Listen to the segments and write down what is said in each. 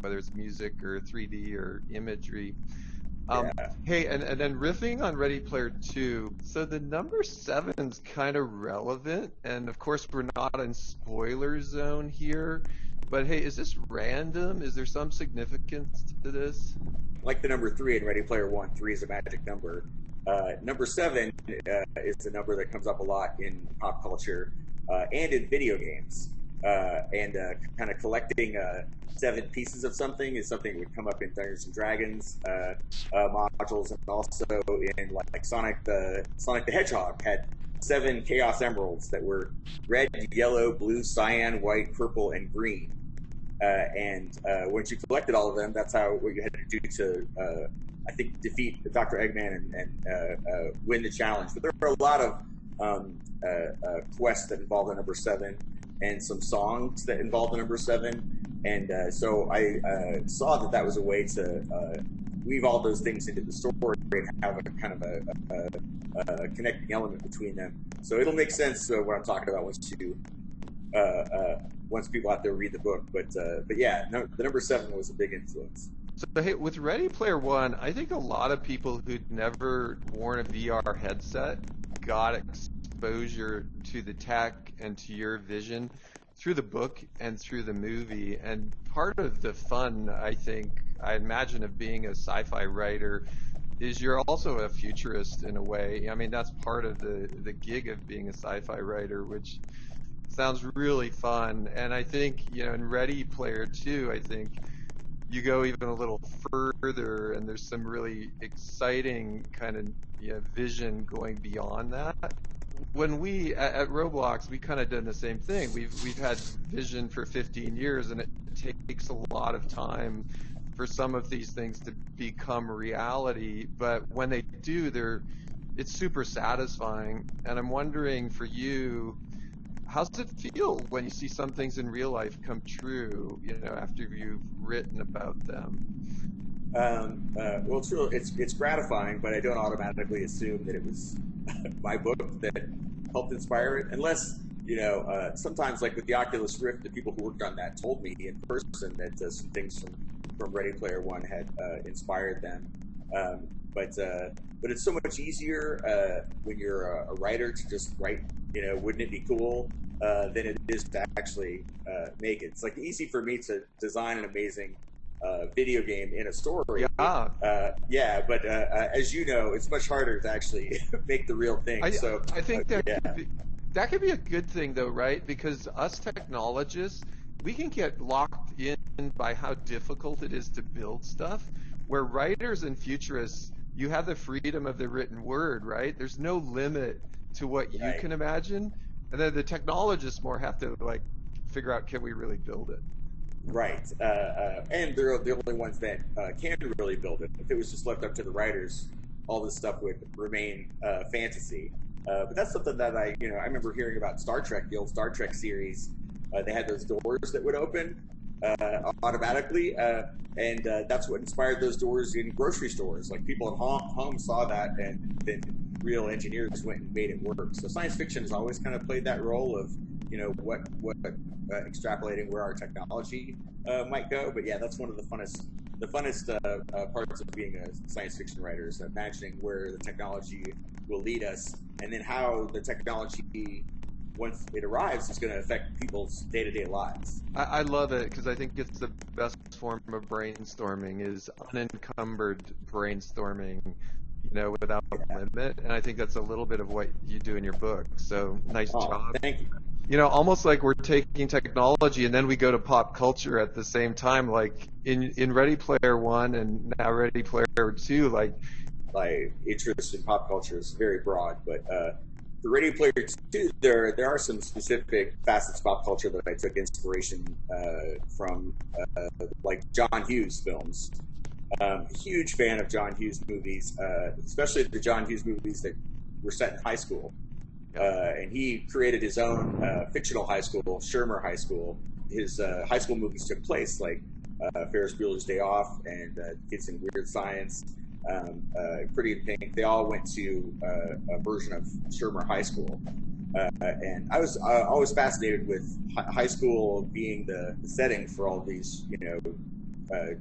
whether it's music or 3D or imagery. Um, Yeah. hey, and then riffing on Ready Player Two, so the number seven's kind of relevant, and of course we're not in spoiler zone here, but hey, is this random? Is there some significance to this? Like the number three in Ready Player One, three is a magic number. Number seven is a number that comes up a lot in pop culture and in video games. And kind of collecting seven pieces of something is something that would come up in Dungeons and Dragons modules, and also in like Sonic the Hedgehog had seven Chaos Emeralds that were red, yellow, blue, cyan, white, purple, and green. And once you collected all of them, that's what you had to do to, I think, defeat Dr. Eggman and win the challenge. But there are a lot of quests that involve the number seven, and some songs that involve the number seven. And so I saw that was a way to weave all those things into the story and have a kind of a connecting element between them. So it'll make sense what I'm talking about once people out there read the book. But yeah, no, the number seven was a big influence. So hey, with Ready Player One, I think a lot of people who'd never worn a VR headset got exposure to the tech and to your vision through the book and through the movie. And part of the fun, I imagine, of being a sci-fi writer is you're also a futurist in a way. I mean, that's part of the gig of being a sci-fi writer, which sounds really fun. And I think, in Ready Player 2, I think you go even a little further, and there's some really exciting kind of vision going beyond that. When we at ROBLOX, we kind of done the same thing. We've had vision for 15 years, and it takes a lot of time for some of these things to become reality. But when they do, it's super satisfying. And I'm wondering for you, how's it feel when you see some things in real life come true, after you've written about them? Well, it's gratifying, but I don't automatically assume that it was my book that helped inspire it, unless sometimes, like with the Oculus Rift, the people who worked on that told me in person that some things from Ready Player One had inspired them. But it's so much easier when you're a writer to just write. Wouldn't it be cool? Than it is to actually make it. It's like easy for me to design an amazing video game in a story. Yeah. But as you know, it's much harder to actually make the real thing. I think that could be a good thing, though, right? Because us technologists, we can get locked in by how difficult it is to build stuff. Where writers and futurists, you have the freedom of the written word, right? There's no limit to what you can imagine. And then the technologists more have to figure out, can we really build it? Right. And they're the only ones that can really build it. If it was just left up to the writers, all this stuff would remain fantasy. But that's something that I remember hearing about Star Trek, the old Star Trek series. They had those doors that would open automatically, and that's what inspired those doors in grocery stores. Like people at home saw that, and then real engineers went and made it work. So science fiction has always kind of played that role of what extrapolating where our technology might go. But yeah, that's one of the funnest parts of being a science fiction writer, is imagining where the technology will lead us, and then how the technology, once it arrives, is going to affect people's day-to-day lives. I love it, because I think it's the best form of brainstorming is unencumbered brainstorming, without limit. And I think that's a little bit of what you do in your book. So nice job. Thank you. Almost like we're taking technology and then we go to pop culture at the same time, like in Ready Player One and now Ready Player Two. My interest in pop culture is very broad, but for Ready Player Two, there are some specific facets of pop culture that I took inspiration from, like John Hughes films. Huge fan of John Hughes movies, especially the John Hughes movies that were set in high school. And he created his own fictional high school, Shermer High School. His high school movies took place like Ferris Bueller's Day Off and Kids in Weird Science, Pretty in Pink. They all went to a version of Shermer High School. And I was always fascinated with high school being the setting for all these,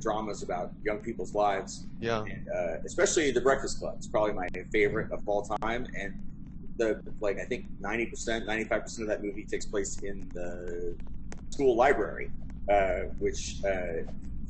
dramas about young people's lives, Yeah. and especially The Breakfast Club. It's probably my favorite of all time, and I think 90%, 95% of that movie takes place in the school library, which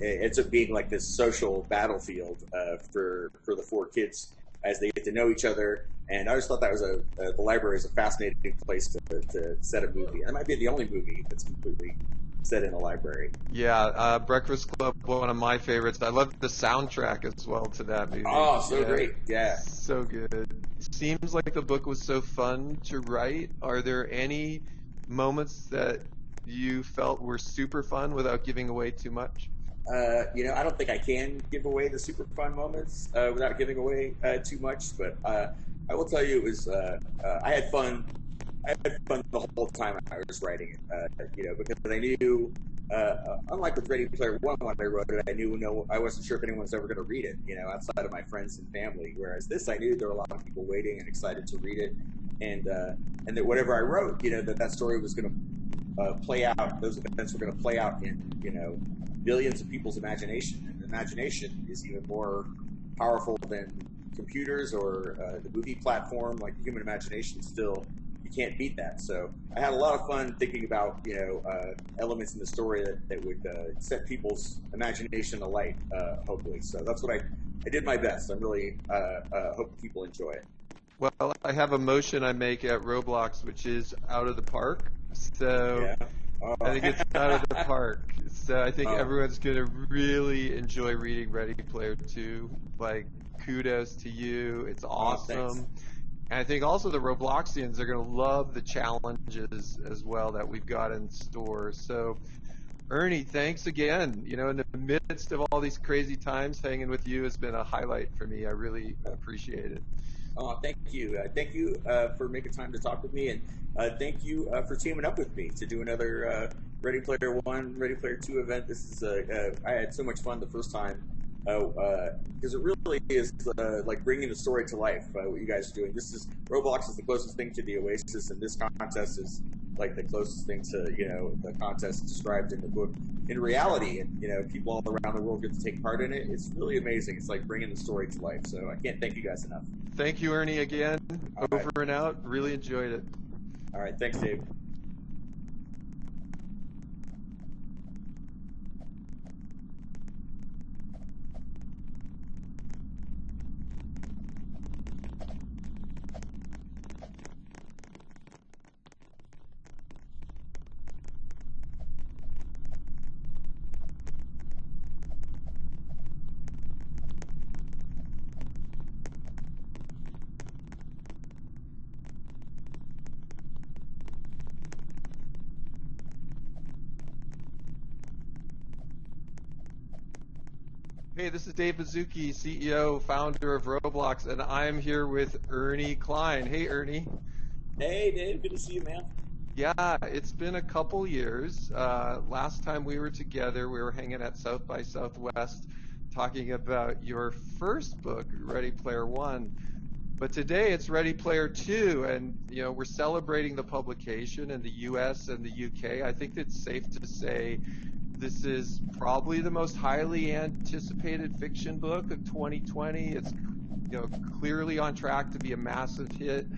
ends up being like this social battlefield for the four kids as they get to know each other. And I just thought that was the library is a fascinating place to set a movie. That might be the only movie that's completely set in a library. Yeah, Breakfast Club, one of my favorites. I love the soundtrack as well to that movie. Oh, so great. Yeah. So good. Seems like the book was so fun to write. Are there any moments that you felt were super fun without giving away too much? I don't think I can give away the super fun moments without giving away too much, but I will tell you it was I had fun. I had fun the whole time I was writing it, because I knew, unlike with Ready Player One when I wrote it, I wasn't sure if anyone was ever going to read it, outside of my friends and family. Whereas this, I knew there were a lot of people waiting and excited to read it, and that whatever I wrote, that story was going to play out. Those events were going to play out in, billions of people's imagination, and imagination is even more powerful than computers or the movie platform. Like the human imagination still. You can't beat that. So I had a lot of fun thinking about elements in the story that would set people's imagination alight, hopefully. So that's what I did my best. I'm really hope people enjoy it. Well, I have a motion I make at ROBLOX, which is out of the park. So Yeah. I think it's out of the park. So I think everyone's going to really enjoy reading Ready Player 2. Like, kudos to you. It's awesome. And I think also the Robloxians are going to love the challenges as well that we've got in store. So, Ernie, thanks again. In the midst of all these crazy times, hanging with you has been a highlight for me. I really appreciate it. Oh, thank you. Thank you for making time to talk with me, and thank you for teaming up with me to do another Ready Player One, Ready Player Two event. This is I had so much fun the first time because it really is like bringing the story to life. What you guys are doing. ROBLOX is the closest thing to the Oasis, and this contest is like the closest thing to the contest described in the book in reality, and people all around the world get to take part in it. It's really amazing. It's like bringing the story to life. So I can't thank you guys enough. Thank you, Ernie, again. Over and out. Really enjoyed it. All right, thanks, Dave. Hey, this is Dave Bazuki, CEO, founder of ROBLOX, and I'm here with Ernie Klein. Hey, Ernie. Hey, Dave. Good to see you, man. Yeah, it's been a couple years. Last time we were together, we were hanging at South by Southwest talking about your first book, Ready Player One. But today it's Ready Player 2, and we're celebrating the publication in the US and the UK. I think it's safe to say this is probably the most highly anticipated fiction book of 2020. It's clearly on track to be a massive hit.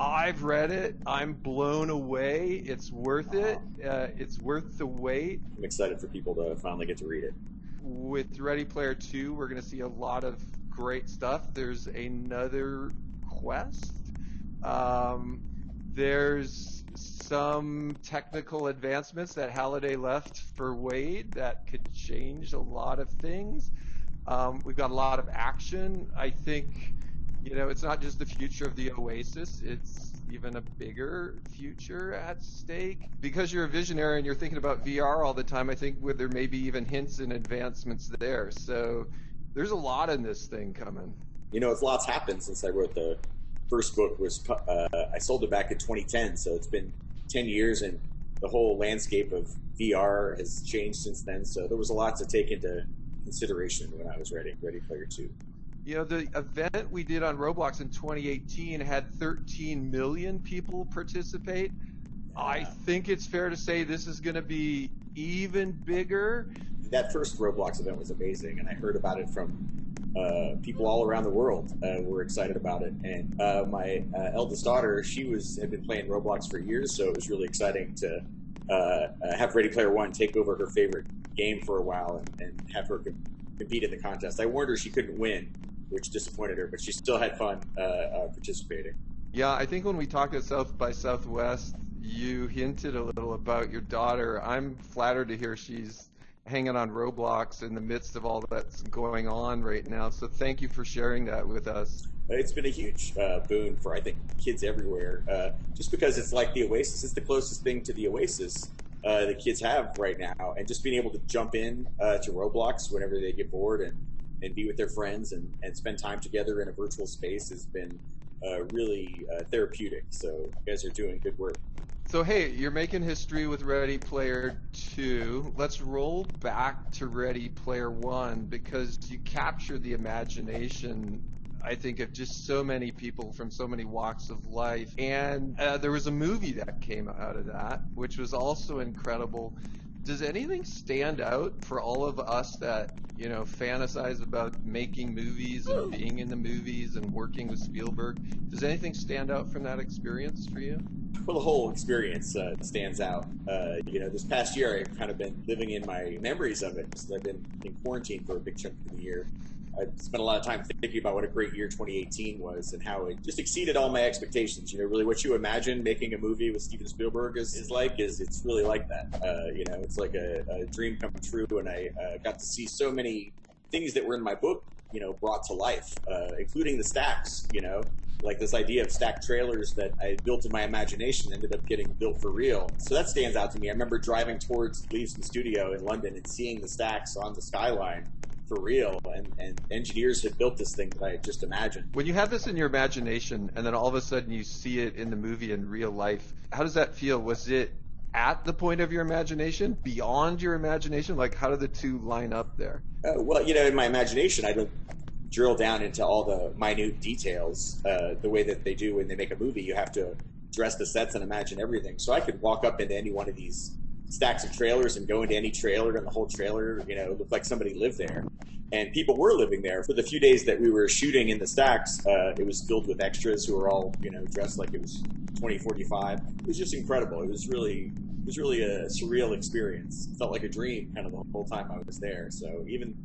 I've read it. I'm blown away. It's worth it. It's worth the wait. I'm excited for people to finally get to read it. With Ready Player 2, we're going to see a lot of great stuff. There's another quest. There's some technical advancements that Halliday left for Wade that could change a lot of things. We've got a lot of action. I think, it's not just the future of the Oasis, it's even a bigger future at stake. Because you're a visionary and you're thinking about VR all the time, I think there may be even hints and advancements there. So there's a lot in this thing coming. It's lots happened since I wrote the first book. I sold it back in 2010, so it's been 10 years, and the whole landscape of VR has changed since then. So there was a lot to take into consideration when I was writing Ready Player 2. The event we did on ROBLOX in 2018 had 13 million people participate. I think it's fair to say this is going to be even bigger. that first Roblox event was amazing, and I heard about it from people all around the world were excited about it. And my eldest daughter, had been playing Roblox for years, so it was really exciting to have Ready Player One take over her favorite game for a while and have her compete in the contest. I warned her she couldn't win, which disappointed her, but she still had fun participating. Yeah, I think when we talked at South by Southwest, you hinted a little about your daughter. I'm flattered to hear she's hanging on Roblox in the midst of all that's going on right now. So thank you for sharing that with us. It's been a huge boon for, I think, kids everywhere, just because it's like the Oasis. It's the closest thing to the Oasis that kids have right now. And just being able to jump in to Roblox whenever they get bored and be with their friends and spend time together in a virtual space has been really therapeutic. So you guys are doing good work. So hey, you're making history with Ready Player 2. Let's roll back to Ready Player 1 because you captured the imagination, I think, of just so many people from so many walks of life. And there was a movie that came out of that, which was also incredible. Does anything stand out for all of us that, you know, fantasize about making movies and being in the movies and working with Spielberg? Does anything stand out from that experience for you? Well, the whole experience stands out. You know, this past year I've kind of been living in my memories of it because I've been in quarantine for a big chunk of the year. I spent a lot of time thinking about what a great year 2018 was and how it just exceeded all my expectations. You know, really what you imagine making a movie with Steven Spielberg is it's really like that. You know, it's like a dream come true, and I got to see so many things that were in my book, you know, brought to life, including the stacks, you know, like this idea of stacked trailers that I built in my imagination ended up getting built for real. So that stands out to me. I remember driving towards Leavesden Studio in London and seeing the stacks on the skyline for real, and engineers had built this thing that I had just imagined. When you have this in your imagination and then all of a sudden you see it in the movie in real life, how does that feel? Was it at the point of your imagination, beyond your imagination? Like, how do the two line up there? Well, you know, in my imagination, I don't drill down into all the minute details the way that they do when they make a movie. You have to dress the sets and imagine everything. So I could walk up into any one of these stacks of trailers and go into any trailer, and the whole trailer, you know, looked like somebody lived there. And people were living there. For the few days that we were shooting in the stacks, it was filled with extras who were all, you know, dressed like it was 2045. It was just incredible. It was really a surreal experience. It felt like a dream kind of the whole time I was there. So even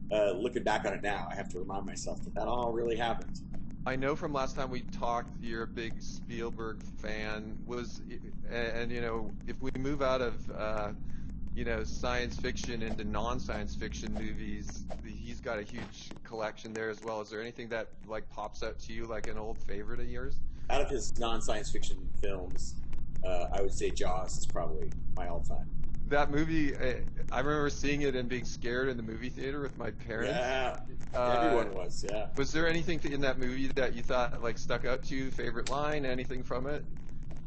looking back on it now, I have to remind myself that all really happened. I know from last time we talked, you're a big Spielberg fan. And you know, if we move out of you know, science fiction into non-science fiction movies, he's got a huge collection there as well. Is there anything that like pops out to you like an old favorite of yours? Out of his non-science fiction films, I would say Jaws is probably my all-time. That movie, I remember seeing it and being scared in the movie theater with my parents. Yeah, everyone was, yeah. Was there anything in that movie that you thought like stuck out to you? Favorite line, anything from it?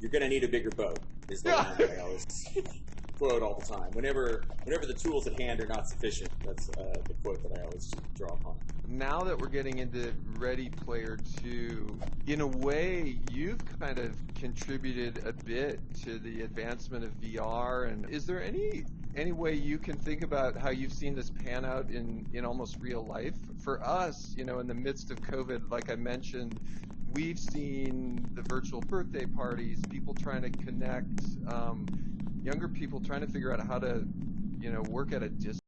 You're gonna need a bigger boat is the line that I always quote all the time. Whenever the tools at hand are not sufficient, that's the quote that I always draw upon. Now that we're getting into Ready Player 2, in a way, you've kind of contributed a bit to the advancement of VR. And is there any way you can think about how you've seen this pan out in almost real life? For us, you know, in the midst of COVID, like I mentioned, we've seen the virtual birthday parties, people trying to connect, younger people trying to figure out how to, you know, work at a distance